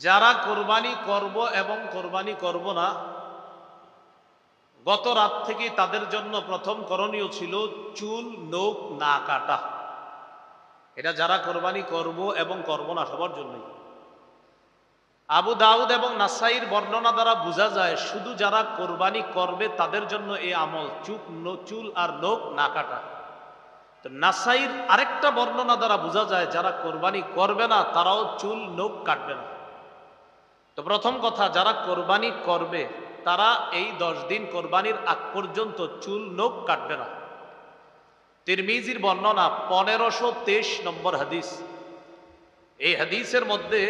যারা কোরবানি করব এবং কোরবানি করব না, গত রাত থেকে তাদের জন্য প্রথম করণীয় ছিল চুল নখ না কাটা। এটা যারা কোরবানি করব এবং করব না সবার জন্যই। আবু দাউদ এবং নাসাইর বর্ণনা দ্বারা বোঝা যায় শুধু যারা কোরবানি করবে তাদের জন্য এই আমল, চুল আর নখ না কাটা। তো নাসাইর আরেকটা বর্ণনা দ্বারা বোঝা যায় যারা কোরবানি করবে না তারাও চুল নখ কাটবে না। তো প্রথম কথা, যারা কোরবানি করবে তারা এই 10 দিন কোরবানির আগ পর্যন্ত চুল নখ কাটবে না। তিরমিজির বর্ণনা 1523 নম্বর হাদিস। এই হাদিসের মধ্যে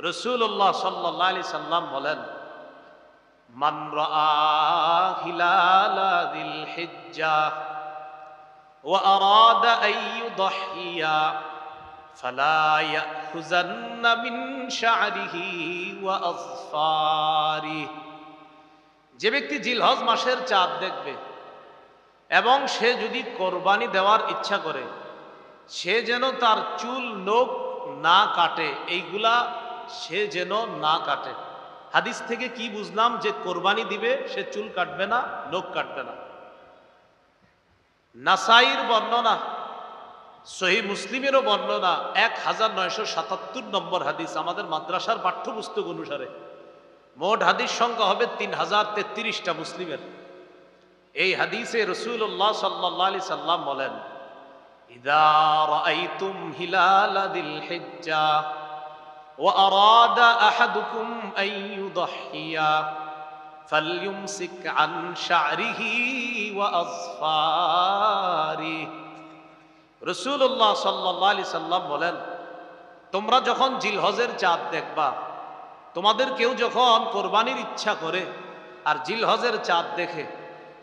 রাসূলুল্লাহ সাল্লাল্লাহু আলাইহি সাল্লাম বলেন, মান রাআ হিলালা যিল হিজ্জাহ ওয়া আরাদা আন ইউদহিয়া ফালা ইয়াখুযান্না মিন শা'রিহি ওয়া আযফারিহি। যে ব্যক্তি জিলহজ মাসের চাঁদ দেখবে এবং সে যদি কোরবানি দেওয়ার ইচ্ছা করে, সে যেন তার চুল নখ না কাটে, এইগুলা সে যেন না কাটে। হাদিস থেকে কি বুঝলাম? যে কোরবানি দিবে সে চুল কাটবে না, নখ কাটবে না। নাসাইর বর্ণনা, সহিহ মুসলিমেরও বর্ণনা 1977 নম্বর হাদিস। আমাদের মাদ্রাসার পাঠ্যপুস্তক অনুসারে মোট হাদিস সংখ্যা হবে 3033টা মুসলিমের। এই হাদিসে রাসূলুল্লাহ সাল্লাল্লাহু আলাইহি সাল্লাম বলেন, ইযা রাআইতুম হিলালা যিল হিজ্জাহ ওয়া আরাদা আহাদুকুম আন ইউদহিয়া ফালইউমসিক আন শা'রিহি ওয়া আযফারিহি। রাসূলুল্লাহ সাল্লাল্লাহু আলাইহি সাল্লাম বলেন, তোমরা যখন জিলহজের চাঁদ দেখবা, তোমাদের কেউ যখন কোরবানির ইচ্ছা করে আর জিলহজের চাঁদ দেখে,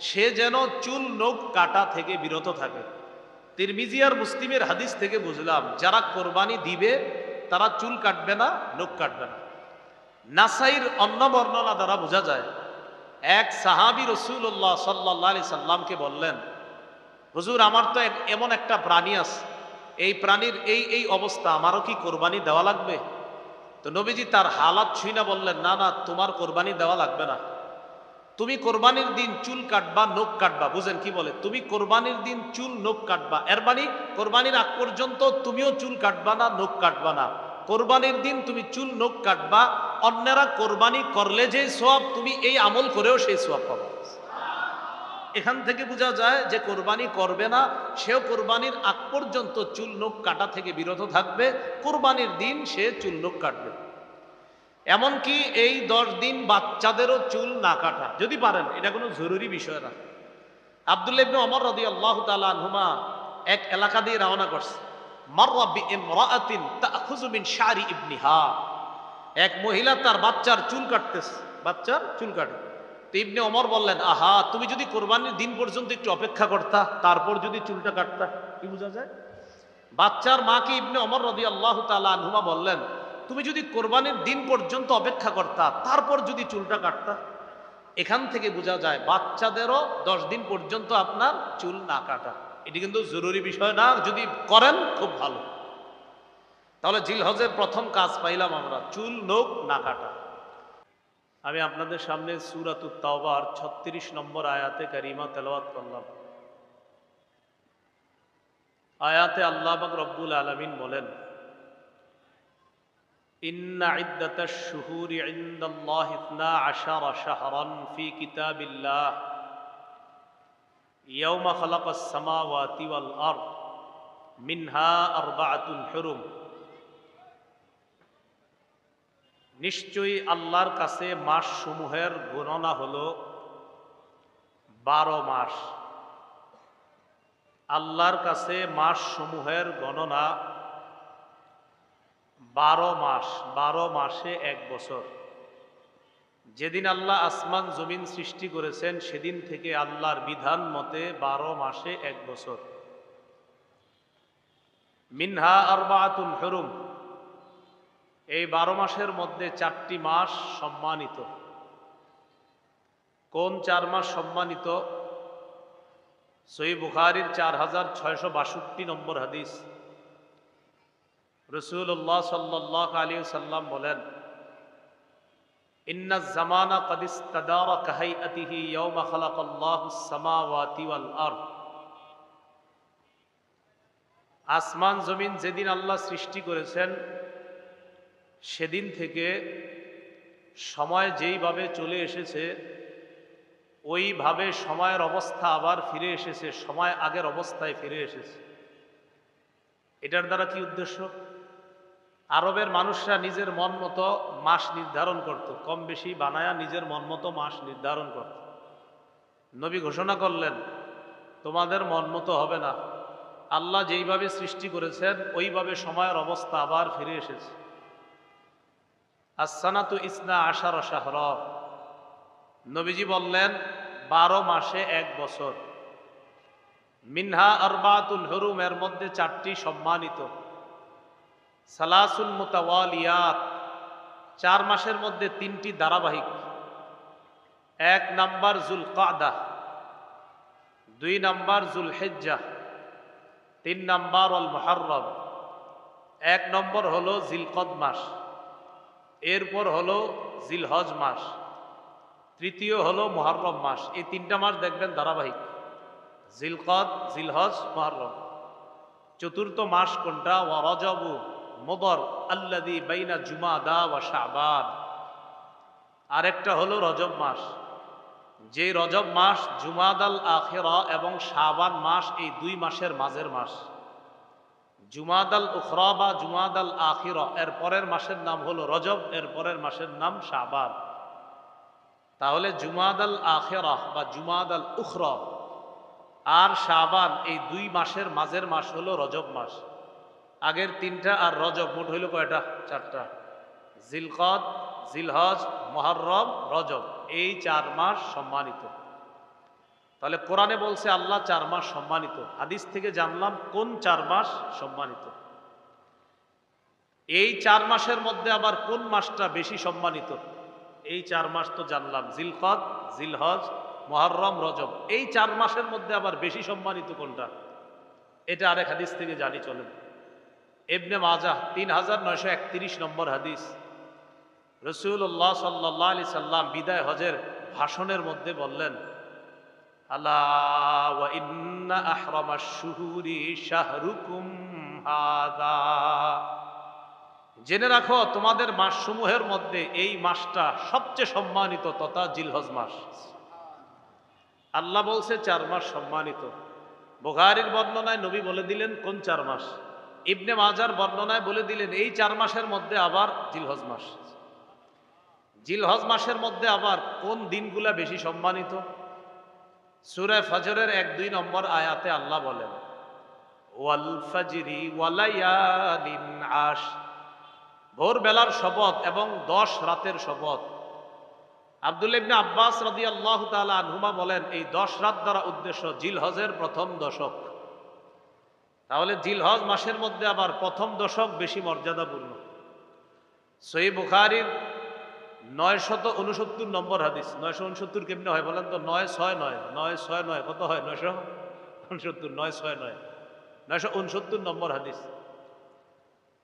সে যেন চুল নখ কাটা থেকে বিরত থাকে। তিরমিজি আর মুসলিমের হাদিস থেকে বুঝলাম যারা কোরবানি দিবে তারা চুল কাটবে না, নখ কাটবে না। নাসাইর অন্য বর্ণনা দ্বারা বোঝা যায় এক সাহাবী রাসূলুল্লাহ সাল্লাল্লাহু আলাইহি সাল্লামকে বললেন, হুজুর, আমার তো এমন একটা প্রাণী আছে, এই প্রাণীর এই অবস্থা, আমারও কি কোরবানি দেওয়া লাগবে? তো নবীজি তার হালাত ছুঁই না বললেন, না না, তোমার কোরবানি দেওয়া লাগবে না। তুমি কোরবানির দিন চুল কাটবা, নখ কাটবা। বুঝেন কি বলে? তুমি কোরবানির দিন চুল নখ কাটবা, এর মানে কোরবানির আগ পর্যন্ত তুমিও চুল কাটবা না, নখ কাটবা না। কোরবানির দিন তুমি চুল নখ কাটবা, অন্যরা কোরবানি করলে যে সওয়াব, তুমি এই আমল করেও সেই সওয়াব পাবে। এখান থেকে বোঝা যায় যে কোরবানি করবে না সেও কোরবানির আগ পর্যন্ত চুল নখ কাটা থেকে বিরত থাকবে, কোরবানির দিন সে চুল নখ কাটবে। এমনকি এই 10 দিন বাচ্চাদেরও চুল না কাটা যদি পারেন, এটা কোনো জরুরি বিষয় না। আব্দুল্লাহ ইবনে ওমর রাদিয়াল্লাহু তাআলা আনহুমা এক এলাকা দিয়ে রওনা করছে। মাররা বিইমরাআতিন তাখুযু মিন শা'রি ইবনিহা। এক মহিলা তার বাচ্চার চুল কাটতেছে, বাচ্চার চুল কাটে। তো ইবনে ওমর বললেন, আহা, তুমি যদি কোরবানির দিন পর্যন্ত একটু অপেক্ষা করতা, তারপর যদি চুলটা কাটতা। কি বোঝা যায়? বাচ্চার মাকে ইবনে ওমর রাদিয়াল্লাহু তাআলা আনহুমা বললেন, তুমি যদি কোরবানির দিন পর্যন্ত অপেক্ষা করতা, তারপর যদি চুলটা কাটতা। এখান থেকে বোঝা যায় বাচ্চাদেরও 10 দিন পর্যন্ত আপনার চুল না কাটা। এটি কিন্তু জরুরি বিষয় না, যদি করেন খুব ভালো। তাহলে জিলহজের প্রথম কাজ পাইলাম আমরা, চুল নখ না কাটা। আমি আপনাদের সামনে সূরাতুত তাওবার 36 নম্বর আয়াতে কারিমা তেলাওয়াত করলাম। আয়াতে আল্লাহ পাক রব্বুল আলামিন বলেন, ইন্না ইদ্দাতাশ শুহুরি ইনদাল্লাহি 12 শাহরান ফি কিতাবিল্লাহ ইয়াওমা খালাকাস সামাওয়াতি ওয়াল আরদ মিনহা আরবাআতুন হুরুম। নিশ্চয়ই আল্লাহর কাছে মাস সমূহের গণনা হলো 12 মাস। আল্লাহর কাছে মাস সমূহের গণনা 12 মাস। 12 মাসে 1 বছর। যেদিন আল্লাহ আসমান জমিন সৃষ্টি করেছেন সেদিন থেকে আল্লাহর বিধান মতে 12 মাসে 1 বছর। মিনহা আরবাআতুন হুরুম। এই 12 মাসের মধ্যে 4টি মাস সম্মানিত। কোন 4 মাস সম্মানিত? সহিহ বুখারীর 4662 নম্বর হাদিস। রাসূলুল্লাহ সাল্লাল্লাহু আলাইহি সাল্লাম বলেন, ইন্নাজ জামানা ক্বাদ ইসতাদারা কাহাইআতিহি ইয়াওমা খালাকাল্লাহুস সামাওয়াতি ওয়াল আরদ। আসমান জমিন যেদিন আল্লাহ সৃষ্টি করেছেন সেদিন থেকে সময় যেইভাবে চলে এসেছে ওইভাবে সময়ের অবস্থা আবার ফিরে এসেছে, সময় আগের অবস্থায় ফিরে এসেছে। এটার দ্বারা কি উদ্দেশ্য? আরবের মানুষরা নিজের মন মতো মাস নির্ধারণ করত, কম বেশি বানায়া নিজের মন মতো মাস নির্ধারণ করত। নবী ঘোষণা করলেন, তোমাদের মন মতো হবে না, আল্লাহ যেইভাবে সৃষ্টি করেছেন ওইভাবে সময়ের অবস্থা আবার ফিরে এসেছে। আসসানাতু ইসনা আশারা শাহরা, নবীজি বললেন 12 মাসে 1 বছর। মিনহা আরবাতুল হুরুম, এর মধ্যে 4টি সম্মানিত। সালাসুল মুতাওয়ালিয়াত, 4 মাসের মধ্যে 3টি ধারাবাহিক। 1 নাম্বার যুলকাদা, 2 নাম্বার যুলহিজ্জাহ, 3 নাম্বার আল মুহররম। 1 নম্বর হলো জিলকদ মাস, এরপর হলো জিলহজ মাস, তৃতীয় হলো মুহররম মাস। এই 3টা মাস দেখবেন ধারাবাহিক, জিলকদ, জিলহজ, মুহররম। চতুর্থ মাস কোনটা? ওয়া রজবু মুদর আল্লাযী বাইনা জুমাদা ওয়া শাবান। আরেকটা হলো রজব মাস, যে রজব মাস জুমাদাল আখিরা এবং শাবান মাস, এই 2 মাসের মাঝের মাস। জুমাদাল উখরা বা জুমাদাল আখিরা, এর পরের মাসের নাম হলো রজব, এর পরের মাসের নাম শাবান। তাহলে জুমাদাল আখিরা বা জুমাদাল উখরা আর শাবান, এই 2 মাসের মাঝের মাস হলো রজব মাস। আগের 3টা আর রজব মোট হইল কয়টা? 4টা। জিলকদ, জিলহজ, মুহররম, রজব, এই 4 মাস সম্মানিত। তাহলে কোরআনে বলছে আল্লাহ 4 মাস সম্মানিত, হাদিস থেকে জানলাম কোন 4 মাস সম্মানিত। এই 4 মাসের মধ্যে আবার কোন মাসটা বেশি সম্মানিত? এই 4 মাস তো জানলাম, জিলকদ, জিলহজ, মুহররম, রজব। এই 4 মাসের মধ্যে আবার বেশি সম্মানিত কোনটা? এটা আরেক হাদিস থেকে জানি, চলেন। ইবনে মাজাহ 3931 নম্বর হাদিস। রাসূলুল্লাহ সাল্লাল্লাহু আলাইহি সাল্লাম বিদায় হজের ভাষণের মধ্যে বললেন, আলা ওয়া ইন্না আহরামাশ শুহুরি শাহরুকুম হাযা, জেনে রাখো তোমাদের মাসসমূহের মধ্যে এই মাসটা সবচেয়ে সম্মানিত তথা জিলহজ মাস। আল্লাহ বলছে 4 মাস সম্মানিত। বুখারীর বর্ণনায় নবী বলে দিলেন কোন 4 মাস, ইবনে মাজার বর্ণনায় বলে দিলেন এই 4 মাসের মধ্যে আবার জিলহজ মাস। জিলহজ মাসের মধ্যে আবার কোন দিনগুলা বেশি সম্মানিত? সূরা ফজরের 1-2 নম্বর আয়াতে আল্লাহ বলেন, ওয়াল ফাজরি ওয়ালায়ালিন আশ, ভোরবেলার শপথ এবং 10 রাতের শপথ। আব্দুল্লাহ ইবনে আব্বাস রাদিয়াল্লাহু তাআলা আনহুমা বলেন, এই 10 রাত দ্বারা উদ্দেশ্য জিলহজের প্রথম দশক। তাহলে জিলহজ মাসের মধ্যে আবার প্রথম দশক বেশি মর্যাদাপূর্ণ। সহিহ বুখারীর 969 নম্বর হাদিস। 969 কেমনে হয় বলেন তো? 969 969 কত হয়? 969 969 969 নম্বর হাদিস।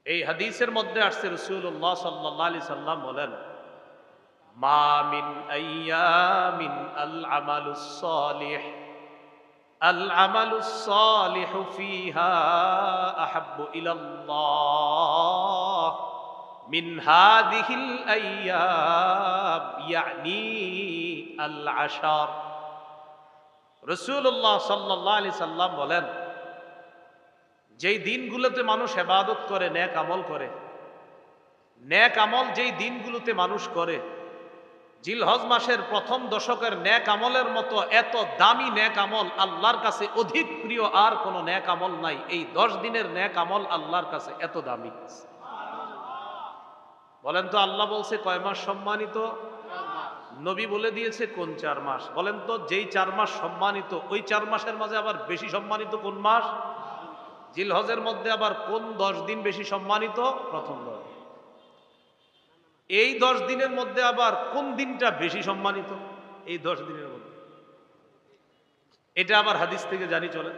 এই হাদিসের মধ্যে আসছে রাসূলুল্লাহ সাল্লাল্লাহু আলাইহি সাল্লাম বলেন, মা মিন আইয়ামিন আল আমালুস সালিহ ফিহা আহাব্বু ইলাল্লাহ মিন হাযিহিল আইয়াম, ইয়ানি আল আশার। রাসূলুল্লাহ সাল্লাল্লাহু আলাইহি সাল্লাম বলেন, যেই দিনগুলোতে মানুষ ইবাদত করে, নেক আমল করে, নেক আমল যেই দিনগুলোতে মানুষ করে, জিলহজ মাসের প্রথম দশকের নেক আমলের মতো এত দামি নেক আমল আল্লাহর কাছে অধিক প্রিয় আর কোনো নেক আমল নাই। এই 10 দিনের নেক আমল আল্লাহর কাছে এত দামি। বলেন তো আল্লাহ বলছে কয় মাস সম্মানিত? নবী বলে দিয়েছে কোন 4 মাস। বলেন তো যেই 4 মাস সম্মানিত, ওই 4 মাসের মাঝে আবার বেশি সম্মানিত কোন মাস? জিলহজের মধ্যে আবার কোন 10 দিন বেশি সম্মানিত? প্রথম 10। এই 10 দিনের মধ্যে আবার কোন দিনটা বেশি সম্মানিত? এই 10 দিনের মধ্যে। এটা আবার হাদিস থেকে জানি, চলেন।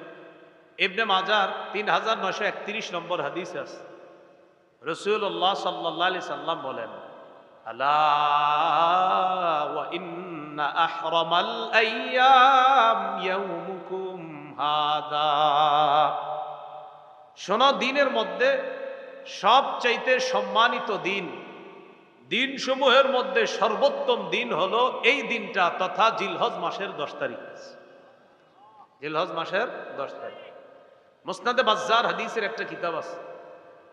ইবনে মাজার 3931 নম্বর হাদিস আছে। রাসূলুল্লাহ সাল্লাল্লাহু আলাইহি সাল্লাম বলেন, আলা ওয়া ইন্না আহরামাল আইয়াম ইয়াউমুকুম হাদা। শোনো, দিনের মধ্যে সবচাইতে সম্মানিত দিন, দিনসমূহের মধ্যে সর্বোত্তম দিন হলো এই দিনটা, তথা জিলহজ মাসের 10 তারিখ। জিলহজ মাসের 10 তারিখ। মুসনাদে বাজ্জার হাদিসের একটা কিতাব আছে,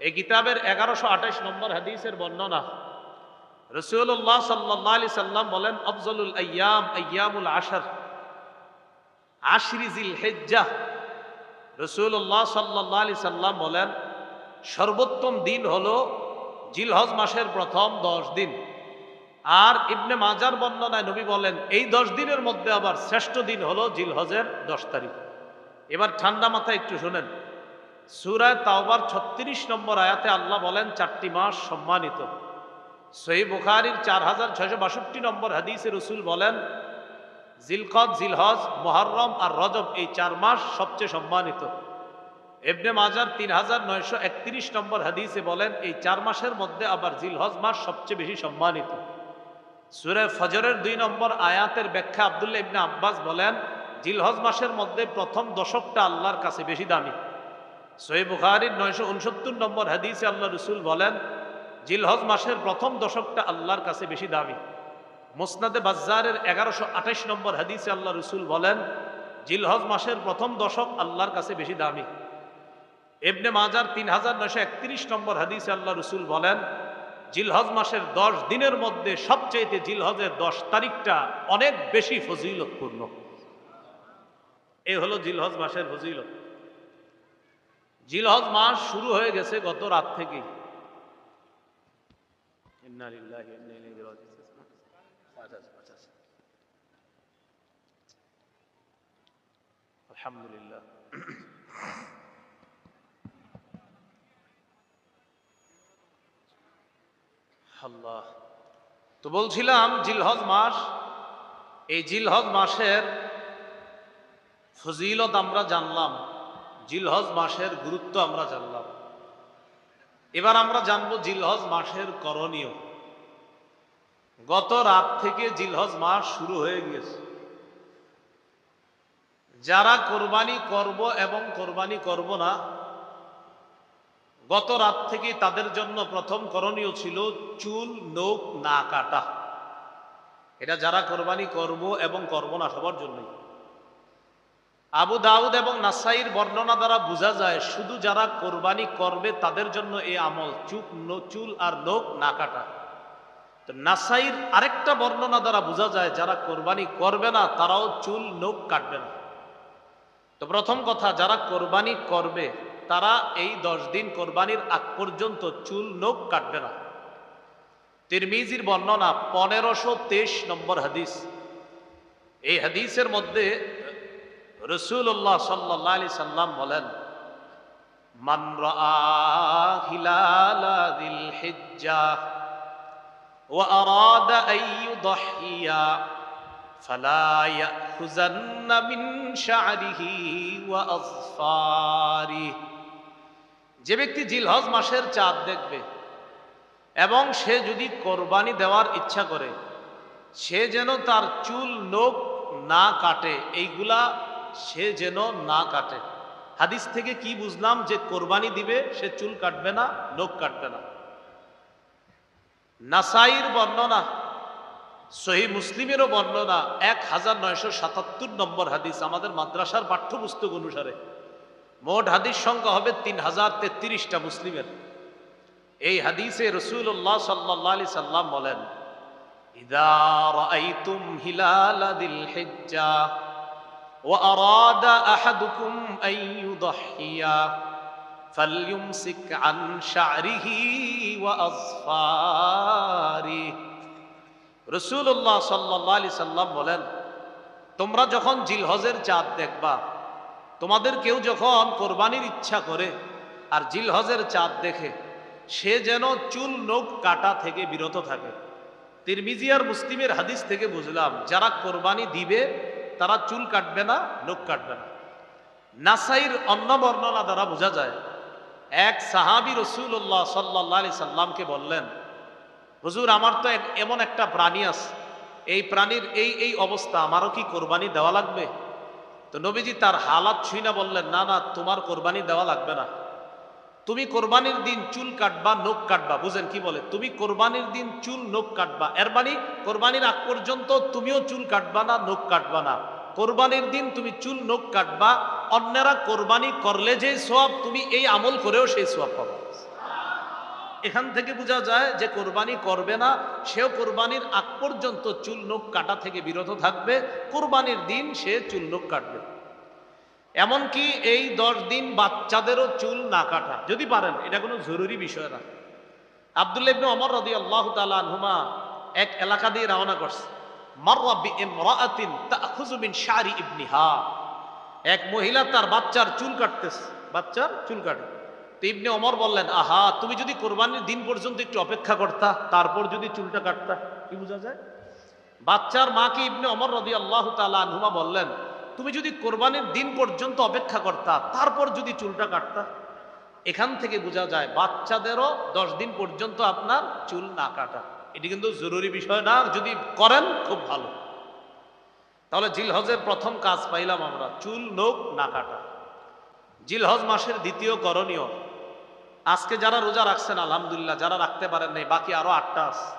এই কিতাবের 1128 নম্বর হাদিসের বর্ণনা। রাসূলুল্লাহ সাল্লাল্লাহু আলাইহি সাল্লাম বলেন, আফজলুল আইয়াম আইয়ামুল আশর, আশরি জিলহিজ্জাহ। রাসূলুল্লাহ সাল্লাল্লাহু আলাইহি সাল্লাম বলেন, সর্বোত্তম দিন হলো জিলহজ মাসের প্রথম 10 দিন। আর ইবনে মাজার বর্ণনায় নবী বলেন, এই 10 দিনের মধ্যে আবার শ্রেষ্ঠ দিন হলো জিলহজের 10 তারিখ। এবার ঠান্ডা মাথায় একটু শুনেন, সূরা তাওবার 36 নম্বর আয়াতে আল্লাহ বলেন 4টি মাস সম্মানিত। সহিহ বুখারীর 4662 নম্বর হাদিসে রাসূল বলেন, জিলকদ, জিলহজ, মুহররম আর রজব, এই 4 মাস সবচেয়ে সম্মানিত। ইবনে মাজার 3931 নম্বর হাদিসে বলেন, এই 4 মাসের মধ্যে আবার জিলহজ মাস সবচেয়ে বেশি সম্মানিত। সূরা ফজরের 2 নম্বর আয়াতের ব্যাখ্যা আব্দুল্লাহ ইবনে আব্বাস বলেন, জিলহজ মাসের মধ্যে প্রথম দশকটা আল্লাহর কাছে বেশি দামি। সহিহ বুখারীর 969 নম্বর হাদিসে আল্লাহ রাসূল বলেন, জিলহজ মাসের প্রথম দশকটা আল্লাহর কাছে বেশি দামি। মুসনাদে বাজ্জারের 1128 নম্বর হাদিসে আল্লাহ রাসূল বলেন, জিলহজ মাসের প্রথম দশক আল্লাহর কাছে বেশি দামি। ইবনে মাজার 3931 নম্বর হাদিসে আল্লাহ রাসূল বলেন, জিলহজ মাসের 10 দিনের মধ্যে সবচেয়ে জিলহজের 10 তারিখটা অনেক বেশি ফজিলতপূর্ণ। এই হলো জিলহজ মাসের ফজিলত। জিলহজ মাস শুরু হয়ে গেছে গত রাত থেকে। ইন্না লিল্লাহি ওয়া ইন্না ইলাইহি রাজিউন। আলহামদুলিল্লাহ। আল্লাহ, তো বলছিলাম জিলহজ মাস, এই জিলহজ মাসের ফজিলত আমরা জানলাম, জিলহজ মাসের গুরুত্ব আমরা জানলাম। এবার আমরা জানবো জিলহজ মাসের করণীয়। গত রাত থেকে জিলহজ মাস শুরু হয়ে গিয়েছে। যারা কোরবানি করব এবং কোরবানি করব না, গত রাত থেকে তাদের জন্য প্রথম করণীয় ছিল চুল নখ না কাটা। এটা যারা কোরবানি করব এবং করব না সবার জন্যই। আবু দাউদ এবং নাসাইর বর্ণনা দ্বারা বোঝা যায়, শুধু যারা কোরবানি করবে তাদের জন্য এই আমল, চুল আর নখ না কাটা। তো নাসাইর আরেকটা বর্ণনা দ্বারা বোঝা যায়, যারা কোরবানি করবে না তারাও চুল নখ কাটবে না। তো প্রথম কথা, যারা কোরবানি করবে তারা এই 10 দিন কোরবানির আগ পর্যন্ত চুল নখ কাটবে না। তিরমিজির বর্ণনা 1523 নম্বর হাদিস। এই হাদিসের মধ্যে রাসূলুল্লাহ সাল্লাল্লাহু আলাইহি সাল্লাম বলেন, মান রাআ হিলালা যিল হিজ্জাহ ওয়া আরাদা আন ইউদহিয়া ফালা ইয়াখুযান্না মিন শা'রিহি ওয়া আযফারিহি। যে ব্যক্তি জিলহজ মাসের চাঁদ দেখবে এবং সে যদি কোরবানি দেওয়ার ইচ্ছা করে, সে যেন তার চুল নখ না কাটে, এইগুলা সে যেন না কাটে। হাদিস থেকে কি বুঝলাম? যে কোরবানি দিবে সে চুল কাটবে না, নখ কাটবে না। নাসাইর বর্ণনা, সহিহ মুসলিমেরও বর্ণনা 1977 নম্বর হাদিস। আমাদের মাদ্রাসার পাঠ্যপুস্তক অনুসারে মোট হাদিস সংখ্যা হবে 3033টা মুসলিমের। এই হাদিসে রাসূলুল্লাহ সাল্লাল্লাহু আলাইহি সাল্লাম বলেন, ইযা রাআইতুম হিলালা যিল হিজ্জাহ ওয়া আরাদা আহাদুকুম আন ইউদহিয়া ফালইউমসিক আন শা'রিহি ওয়া আযফারিহি। রাসূলুল্লাহ সাল্লাল্লাহু আলাইহি সাল্লাম বলেন, তোমরা যখন জিলহজের চাঁদ দেখবা, তোমাদের কেউ যখন কোরবানির ইচ্ছা করে আর জিলহজের চাঁদ দেখে, সে যেন চুল নখ কাটা থেকে বিরত থাকে। তিরমিজি আর মুসলিমের হাদিস থেকে বুঝলাম, যারা কোরবানি দিবে তারা চুল কাটবে না, নখ কাটবে না। নাসাইর অন্য বর্ণনা দ্বারা বোঝা যায়, এক সাহাবী রাসূলুল্লাহ সাল্লাল্লাহু আলাইহি সাল্লামকে বললেন, হুজুর আমার তো এমন একটা প্রাণী আছে, এই প্রাণীর এই এই অবস্থা, আমারও কি কোরবানি দেওয়া লাগবে? তো নবীজি তার হালাত ছুঁইনা বললেন, না না, তোমার কোরবানি দেওয়া লাগবে না। তুমি কোরবানির দিন চুল কাটবা, নখ কাটবা। বুঝেন কি বলে? তুমি কোরবানির দিন চুল নখ কাটবা, এর মানে কোরবানির আগ পর্যন্ত তুমিও চুল কাটবা না, নখ কাটবা না। কোরবানির দিন তুমি চুল নখ কাটবা, অন্যরা কোরবানি করলে যে সওয়াব, তুমি এই আমল করেও সেই সওয়াব পাবা। এখান থেকে বোঝা যায় যে কোরবানি করবে না সেও কোরবানির আগ পর্যন্ত চুল নখ কাটা থেকে বিরত থাকবে, কোরবানির দিন সে চুল নখ কাটবে। এমনকি এই 10 দিন বাচ্চাদেরও চুল না কাটা যদি পারেন, এটা কোনো জরুরি বিষয় না। আব্দুল্লাহ ইবনে ওমর রাদিয়াল্লাহু তাআলা আনহুমা এক এলাকা দিয়ে রওনা করছে। মাররা বিইমরাআতিন তাখুযু মিন শারি ইবনিহা, এক মহিলা তার বাচ্চার চুল কাটতেছে, বাচ্চার চুল কাটে। তো ইবনে ওমর বললেন, আহা, তুমি যদি কোরবানির দিন পর্যন্ত একটু অপেক্ষা করতা, তারপর যদি চুলটা কাটতা। কি বোঝা যায়? বাচ্চার মাকে ইবনে ওমর রাদিয়াল্লাহু তাআলা আনহুমা বললেন, তুমি যদি কোরবানির দিন পর্যন্ত অপেক্ষা করতা, তারপর যদি চুলটা কাটতা। এখান থেকে বোঝা যায় বাচ্চাদেরও 10 দিন পর্যন্ত আপনার চুল না কাটা, এটি কিন্তু জরুরি বিষয় না, যদি করেন খুব ভালো। তাহলে জিলহজের প্রথম কাজ পাইলাম আমরা, চুল নখ না কাটা। জিলহজ মাসের দ্বিতীয় করণীয়, আজকে যারা রোজা রাখছেন আলহামদুলিল্লাহ, যারা রাখতে পারেন নাই বাকি আরো 8টা আছে।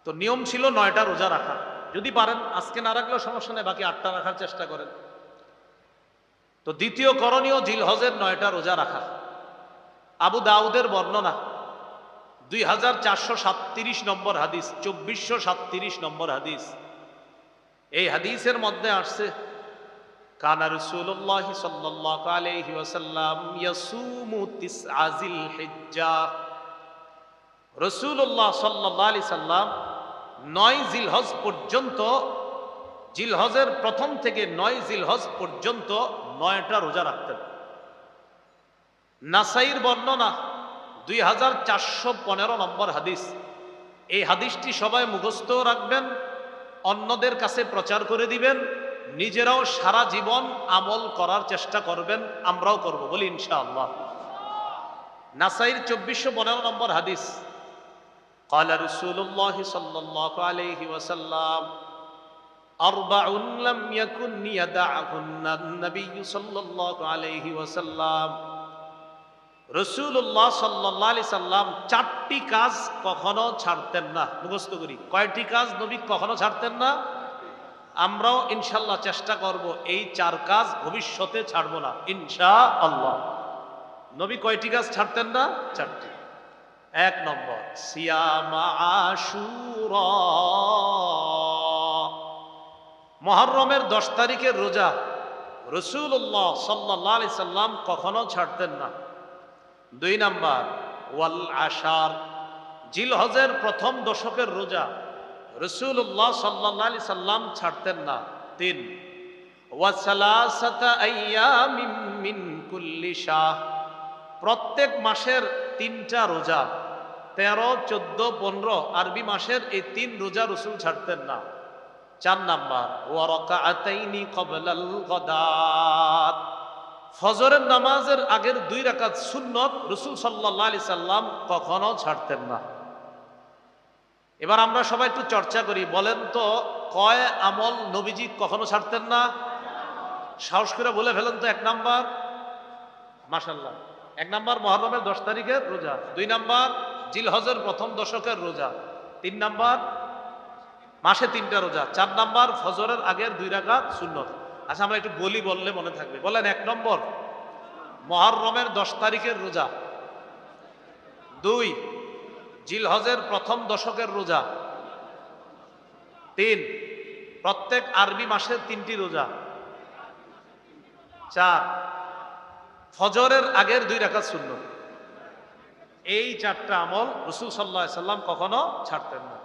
তো নিয়ম ছিল 9টা রোজা রাখা, যদি পারেন আজকে না রাখলেও সমস্যা নেই, বাকি 8টা রাখার চেষ্টা করেন। তো দ্বিতীয় করণীয় জিলহজের 9টা রোজা রাখা। আবু দাউদের বর্ণনা 2437 নম্বর হাদিস, 2437 নম্বর হাদিস। এই হাদিসের মধ্যে আসছে, কানা রাসূলুল্লাহ সাল্লাল্লাহু আলাইহি ওয়াসাল্লাম ইয়াসুমু তিসআ জিলহিজ্জাহ। রাসূলুল্লাহ সাল্লাল্লাহু আলাইহি সাল্লাম 9 জিলহজ পর্যন্ত, জিলহজের প্রথম থেকে 9 জিলহজ পর্যন্ত 9টা রোজা রাখতেন। নাসাইর বর্ণনা 2415 নম্বর হাদিস। এই হাদিসটি সবাই মুখস্থ রাখবেন, অন্যদের কাছে প্রচার করে দিবেন, নিজেরাও সারা জীবন আমল করার চেষ্টা করবেন, আমরাও করব, বলি ইনশাআল্লাহ। নাসাইর 2415 নম্বর হাদিস, قال رسول الله صلى الله عليه وسلم أربع لم يكن يدعهن النبي صلى الله عليه وسلم। রাসূলুল্লাহ সাল্লাল্লাহু আলাইহি সাল্লাম 4টি কাজ কখনো ছাড়তেন না। মুখস্থ করি, কয়টি কাজ নবী কখনো ছাড়তেন না? আমরাও ইনশাআল্লাহ চেষ্টা করব এই 4 কাজ ভবিষ্যতে ছাড়বো না ইনশাআল্লাহ। নবী কয়টি কাজ ছাড়তেন না? 4টি। 1 নম্বর, সিয়ামা আশুরা, মুহররমের 10 তারিখের রোজা রাসূলুল্লাহ সাল্লাল্লাহু আলাইহি সাল্লাম কখনো ছাড়তেন না। 2 নাম্বার, ওয়াল আশার, জিলহজের প্রথম দশকের রোজা রাসূলুল্লাহ সাল্লাল্লাহু আলাইহি সাল্লাম ছাড়তেন না। 3, ওয়া সালাসাতা আইয়ামিন মিন কুল্লি শাহ, প্রত্যেক মাসের 3টা রোজা, 13, 14, 15 আরবি মাসের এই 3 রোজা রাসূল ছাড়তেন না। 4 নাম্বার, ওয়া রাকাআতাইনি ক্বাবলাল গাদাত, ফজরের নামাজের আগের 2 রাকাত সুন্নত রাসূল সাল্লাল্লাহু আলাইহি সাল্লাম কখনো ছাড়তেন না। এবার আমরা সবাই একটু চর্চা করি, বলেন তো কয় আমল নবীজি কখনো ছাড়তেন না? সাহস করে বলে ফেলেন তো। 1 নাম্বার, মাশাআল্লাহ, 1 নাম্বার মুহররমের 10 তারিখের রোজা, 2 নাম্বার জিলহজের প্রথম দশকের রোজা, 3 নাম্বার মাসে 3টা রোজা, 4 নাম্বার ফজরের আগের 2 রাকাত সুন্নত। আচ্ছা আমরা একটু বলি, বললে মনে থাকবে। বলেন, 1 নম্বর মুহররমের 10 তারিখের রোজা, 2 জিলহজের প্রথম দশকের রোজা, 3 প্রত্যেক আরবি মাসের 3টি রোজা, 4 ফজরের আগের 2 রাকাত সুন্নত। এই 4টা আমল রাসূল সাল্লাল্লাহু আলাইহি সাল্লাম কখনো ছাড়তেন না।